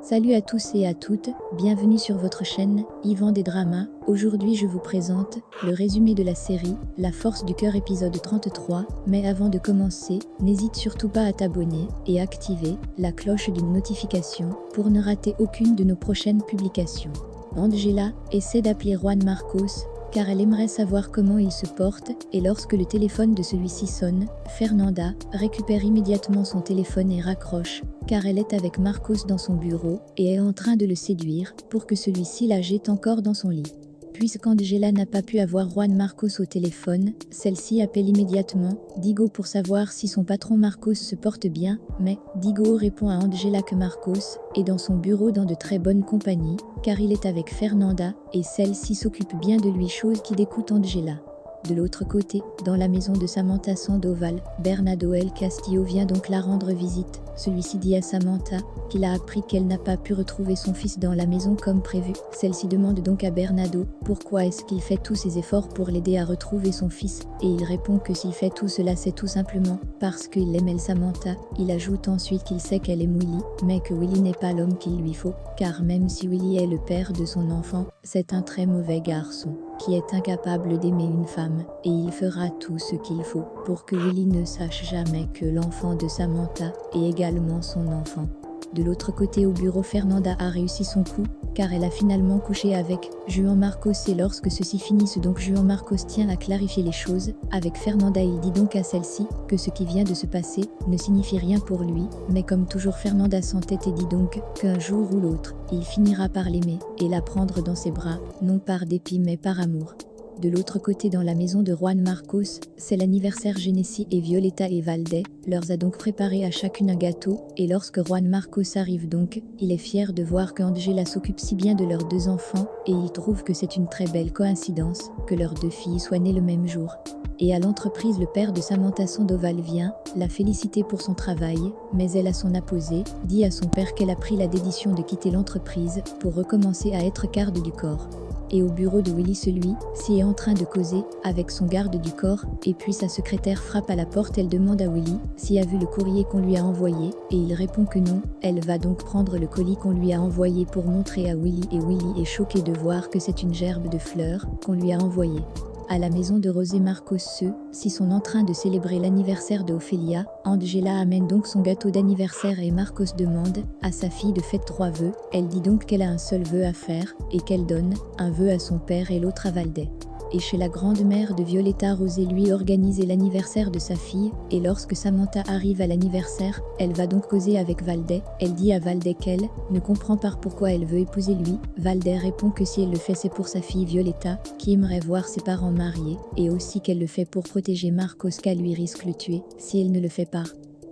Salut à tous et à toutes, bienvenue sur votre chaîne, Yvan des Dramas. Aujourd'hui je vous présente le résumé de la série La Force du Cœur épisode 33, mais avant de commencer, n'hésite surtout pas à t'abonner et activer la cloche d'une notification pour ne rater aucune de nos prochaines publications. Angela essaie d'appeler Juan Marcos car elle aimerait savoir comment il se porte, et lorsque le téléphone de celui-ci sonne, Fernanda récupère immédiatement son téléphone et raccroche, car elle est avec Marcos dans son bureau et est en train de le séduire pour que celui-ci la jette encore dans son lit. Puisqu'Angela n'a pas pu avoir Juan Marcos au téléphone, celle-ci appelle immédiatement Diego pour savoir si son patron Marcos se porte bien, mais Diego répond à Angela que Marcos est dans son bureau dans de très bonnes compagnies, car il est avec Fernanda, et celle-ci s'occupe bien de lui, chose qui dégoûte Angela. De l'autre côté, dans la maison de Samantha Sandoval, Bernardo El Castillo vient donc la rendre visite. Celui-ci dit à Samantha qu'il a appris qu'elle n'a pas pu retrouver son fils dans la maison comme prévu. Celle-ci demande donc à Bernardo pourquoi est-ce qu'il fait tous ces efforts pour l'aider à retrouver son fils, et il répond que s'il fait tout cela c'est tout simplement parce qu'il aime Samantha. Il ajoute ensuite qu'il sait qu'elle aime Willy, mais que Willy n'est pas l'homme qu'il lui faut, car même si Willy est le père de son enfant, c'est un très mauvais garçon qui est incapable d'aimer une femme, et il fera tout ce qu'il faut pour que Willy ne sache jamais que l'enfant de Samantha est également son enfant. De l'autre côté au bureau, Fernanda a réussi son coup, car elle a finalement couché avec Juan Marcos, et lorsque ceci finisse donc Juan Marcos tient à clarifier les choses avec Fernanda. Il dit donc à celle-ci que ce qui vient de se passer ne signifie rien pour lui, mais comme toujours Fernanda s'entête et dit donc qu'un jour ou l'autre, il finira par l'aimer et la prendre dans ses bras, non par dépit mais par amour. De l'autre côté, dans la maison de Juan Marcos, c'est l'anniversaire. Genesee et Violeta et Valde leur a donc préparé à chacune un gâteau, et lorsque Juan Marcos arrive donc, il est fier de voir qu'Angela s'occupe si bien de leurs deux enfants, et il trouve que c'est une très belle coïncidence que leurs deux filles soient nées le même jour. Et à l'entreprise, le père de Samantha Sandoval vient la féliciter pour son travail, mais elle, à son apposé, dit à son père qu'elle a pris la décision de quitter l'entreprise pour recommencer à être garde du corps. Et au bureau de Willy, celui-ci est en train de causer avec son garde du corps, et puis sa secrétaire frappe à la porte. Elle demande à Willy s'il a vu le courrier qu'on lui a envoyé, et il répond que non. Elle va donc prendre le colis qu'on lui a envoyé pour montrer à Willy, et Willy est choqué de voir que c'est une gerbe de fleurs qu'on lui a envoyée. À la maison de Rosé Marcos, ceux-ci sont en train de célébrer l'anniversaire de Ophelia. Angela amène donc son gâteau d'anniversaire et Marcos demande à sa fille de faire 3 vœux. Elle dit donc qu'elle a un seul vœu à faire et qu'elle donne un vœu à son père et l'autre à Valde. Et chez la grand-mère de Violeta, Rosé lui organise l'anniversaire de sa fille, et lorsque Samantha arrive à l'anniversaire, elle va donc causer avec Valde. Elle dit à Valde qu'elle ne comprend pas pourquoi elle veut épouser lui. Valde répond que si elle le fait c'est pour sa fille Violeta, qui aimerait voir ses parents mariés, et aussi qu'elle le fait pour protéger Marcos, car lui risque le tuer si elle ne le fait pas.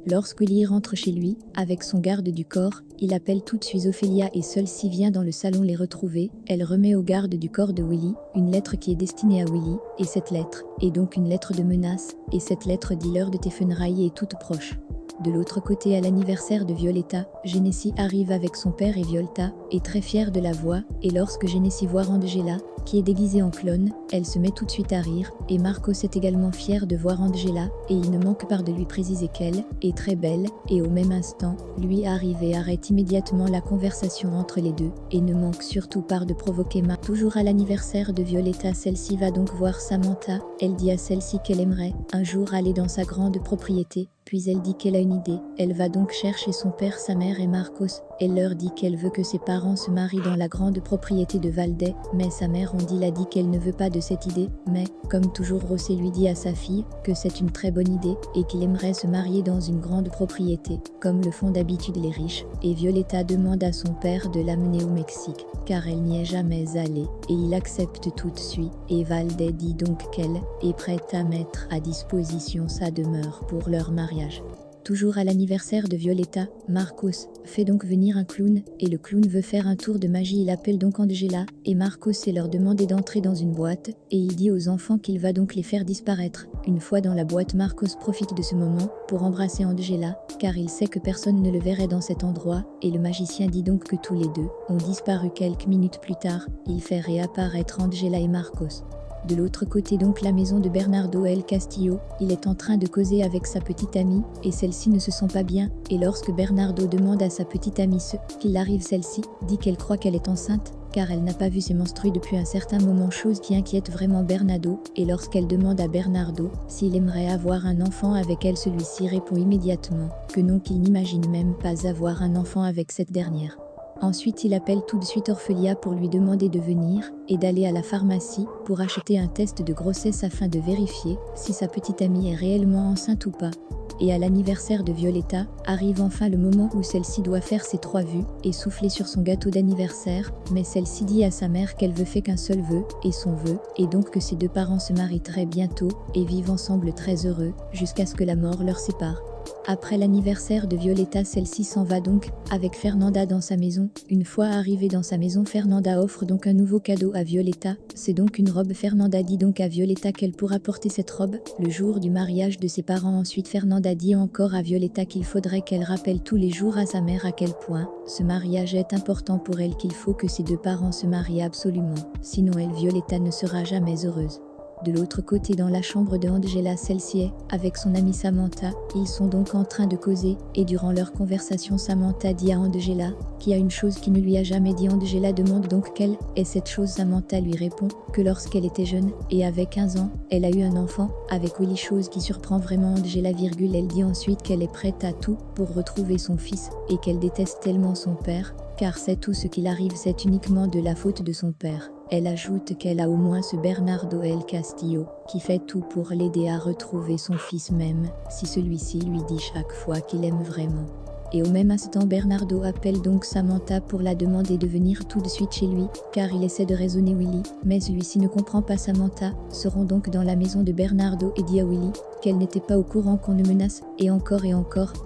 Lorsque Willy rentre chez lui, avec son garde du corps, il appelle tout de suite Ophelia, et celle-ci vient dans le salon les retrouver. Elle remet au garde du corps de Willy une lettre qui est destinée à Willy, et cette lettre est donc une lettre de menace, et cette lettre dit l'heure de tes funérailles est toute proche. De l'autre côté, à l'anniversaire de Violeta, Genesee arrive avec son père et Violeta est très fière de la voir, et lorsque Genesee voit Angela, qui est déguisée en clone, elle se met tout de suite à rire, et Marcos est également fier de voir Angela, et il ne manque pas de lui préciser qu'elle est très belle, et au même instant, lui arrive et arrête immédiatement la conversation entre les deux, et ne manque surtout pas de provoquer Toujours à l'anniversaire de Violeta, celle-ci va donc voir Samantha. Elle dit à celle-ci qu'elle aimerait un jour aller dans sa grande propriété, puis elle dit qu'elle a une idée. Elle va donc chercher son père, sa mère et Marcos. Elle leur dit qu'elle veut que ses parents se marient dans la grande propriété de Valde, mais sa mère l'a dit qu'elle ne veut pas de cette idée, mais, comme toujours, Rosé lui dit à sa fille que c'est une très bonne idée et qu'il aimerait se marier dans une grande propriété, comme le font d'habitude les riches, et Violeta demande à son père de l'amener au Mexique, car elle n'y est jamais allée, et il accepte tout de suite, et Valde dit donc qu'elle est prête à mettre à disposition sa demeure pour leur mariage. Toujours à l'anniversaire de Violeta, Marcos fait donc venir un clown, et le clown veut faire un tour de magie. Il appelle donc Angela et Marcos et leur demander d'entrer dans une boîte, et il dit aux enfants qu'il va donc les faire disparaître. Une fois dans la boîte, Marcos profite de ce moment pour embrasser Angela, car il sait que personne ne le verrait dans cet endroit, et le magicien dit donc que tous les deux ont disparu. Quelques minutes plus tard, il fait réapparaître Angela et Marcos. De l'autre côté donc la maison de Bernardo El Castillo, il est en train de causer avec sa petite amie, et celle-ci ne se sent pas bien, et lorsque Bernardo demande à sa petite amie ce qu'il arrive, celle-ci dit qu'elle croit qu'elle est enceinte, car elle n'a pas vu ses menstrues depuis un certain moment, chose qui inquiète vraiment Bernardo, et lorsqu'elle demande à Bernardo s'il aimerait avoir un enfant avec elle, celui-ci répond immédiatement que non, qu'il n'imagine même pas avoir un enfant avec cette dernière. Ensuite, il appelle tout de suite Orphelia pour lui demander de venir et d'aller à la pharmacie pour acheter un test de grossesse afin de vérifier si sa petite amie est réellement enceinte ou pas. Et à l'anniversaire de Violetta, arrive enfin le moment où celle-ci doit faire ses 3 vues et souffler sur son gâteau d'anniversaire, mais celle-ci dit à sa mère qu'elle veut faire qu'un seul vœu, et son vœu, et donc que ses 2 parents se marient très bientôt et vivent ensemble très heureux, jusqu'à ce que la mort leur sépare. Après l'anniversaire de Violetta, celle-ci s'en va donc avec Fernanda dans sa maison. Une fois arrivée dans sa maison, Fernanda offre donc un nouveau cadeau à Violetta. C'est donc une robe. Fernanda dit donc à Violetta qu'elle pourra porter cette robe le jour du mariage de ses parents. Ensuite, Fernanda dit encore à Violetta qu'il faudrait qu'elle rappelle tous les jours à sa mère à quel point ce mariage est important pour elle, qu'il faut que ses 2 parents se marient absolument. Sinon elle, Violetta, ne sera jamais heureuse. De l'autre côté, dans la chambre de Angela, celle-ci est avec son amie Samantha. Ils sont donc en train de causer, et durant leur conversation, Samantha dit à Angela qu'il y a une chose qui ne lui a jamais dit. Angela demande donc quelle est cette chose. Samantha lui répond que lorsqu'elle était jeune, et avec 15 ans, elle a eu un enfant avec Willy, chose qui surprend vraiment Angela, elle dit ensuite qu'elle est prête à tout pour retrouver son fils, et qu'elle déteste tellement son père, car c'est tout ce qu'il arrive, c'est uniquement de la faute de son père. Elle ajoute qu'elle a au moins ce Bernardo El Castillo, qui fait tout pour l'aider à retrouver son fils, même si celui-ci lui dit chaque fois qu'il aime vraiment. Et au même instant, Bernardo appelle donc Samantha pour la demander de venir tout de suite chez lui, car il essaie de raisonner Willy, mais celui-ci ne comprend pas. Samantha se rend donc dans la maison de Bernardo et dit à Willy qu'elle n'était pas au courant qu'on le menace, et encore,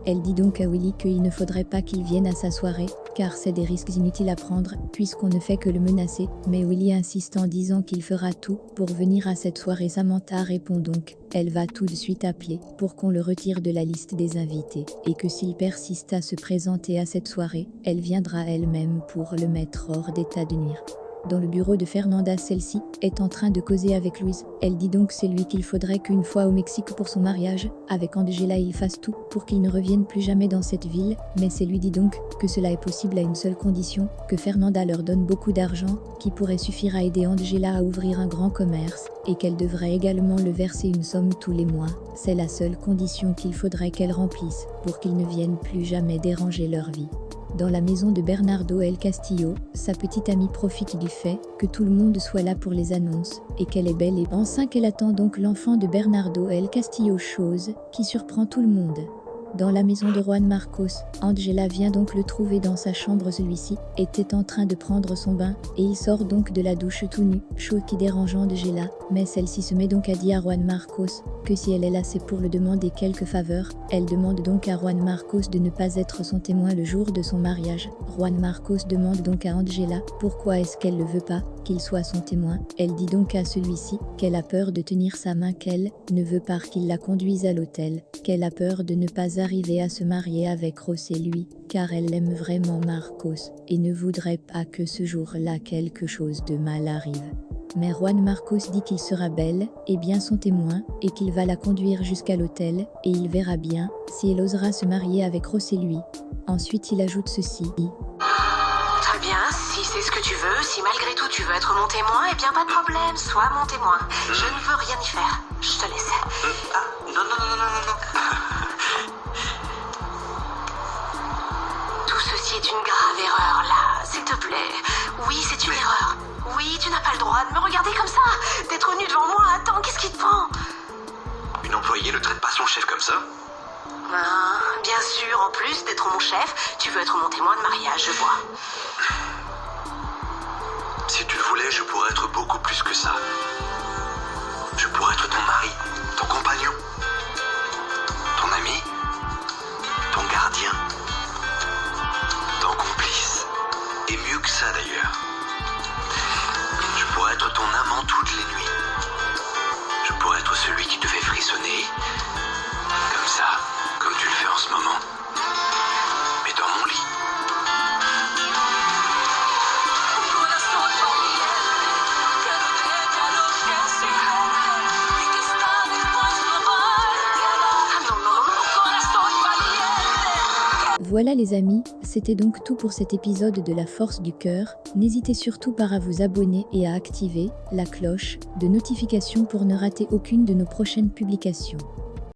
elle dit donc à Willy qu'il ne faudrait pas qu'il vienne à sa soirée, car c'est des risques inutiles à prendre, puisqu'on ne fait que le menacer, mais Willy insiste en disant qu'il fera tout pour venir à cette soirée. Samantha répond donc elle va tout de suite appeler pour qu'on le retire de la liste des invités, et que s'il persiste à se présenter à cette soirée, elle viendra elle-même pour le mettre hors d'état de nuire. Dans le bureau de Fernanda, celle-ci est en train de causer avec Luis. Elle dit donc c'est lui qu'il faudrait qu'une fois au Mexique pour son mariage avec Angela, il fasse tout pour qu'il ne revienne plus jamais dans cette ville, mais c'est lui dit donc que cela est possible à une seule condition, que Fernanda leur donne beaucoup d'argent qui pourrait suffire à aider Angela à ouvrir un grand commerce, et qu'elle devrait également le verser une somme tous les mois. C'est la seule condition qu'il faudrait qu'elle remplisse pour qu'ils ne viennent plus jamais déranger leur vie. Dans la maison de Bernardo El Castillo, sa petite amie profite du fait que tout le monde soit là pour les annonces, et qu'elle est belle et enceinte. Elle attend donc l'enfant de Bernardo El Castillo, chose qui surprend tout le monde. Dans la maison de Juan Marcos, Angela vient donc le trouver dans sa chambre. Celui-ci était en train de prendre son bain, et il sort donc de la douche tout nu, chose qui dérange Angela, mais celle-ci se met donc à dire à Juan Marcos que si elle est là, c'est pour le demander quelques faveurs. Elle demande donc à Juan Marcos de ne pas être son témoin le jour de son mariage. Juan Marcos demande donc à Angela pourquoi est-ce qu'elle ne veut pas qu'il soit son témoin. Elle dit donc à celui-ci qu'elle a peur de tenir sa main, qu'elle ne veut pas qu'il la conduise à l'hôtel, qu'elle a peur de ne pas arriver à se marier avec Ross et lui, car elle aime vraiment Marcos, et ne voudrait pas que ce jour-là quelque chose de mal arrive. Mais Juan Marcos dit qu'il sera bel et bien son témoin, et qu'il va la conduire jusqu'à l'hôtel, et il verra bien si elle osera se marier avec Ross et lui. Ensuite il ajoute ceci. Très bien, si c'est ce que tu veux, si malgré tout tu veux être mon témoin, eh bien pas de problème, sois mon témoin. Je ne veux rien y faire, je te laisse. Non. Tout ceci est une grave erreur là, s'il te plaît. Oui, c'est une erreur. Oui, tu n'as pas le droit de me regarder comme ça, d'être nu devant moi. Attends, qu'est-ce qui te prend? Une employée ne traite pas son chef comme ça? Bien sûr, en plus d'être mon chef, tu veux être mon témoin de mariage, je vois. Si tu le voulais, je pourrais être beaucoup plus que ça. Je pourrais être ton mari, ton compagnon, ton ami, ton gardien, ton complice. Et mieux que ça d'ailleurs. Je pourrais être ton amant toutes les nuits. Je pourrais être celui qui te fait frissonner. Comme ça, comme tu le fais en ce moment. Mais dans mon lit. Voilà les amis, c'était donc tout pour cet épisode de La Force du Cœur. N'hésitez surtout pas à vous abonner et à activer la cloche de notification pour ne rater aucune de nos prochaines publications.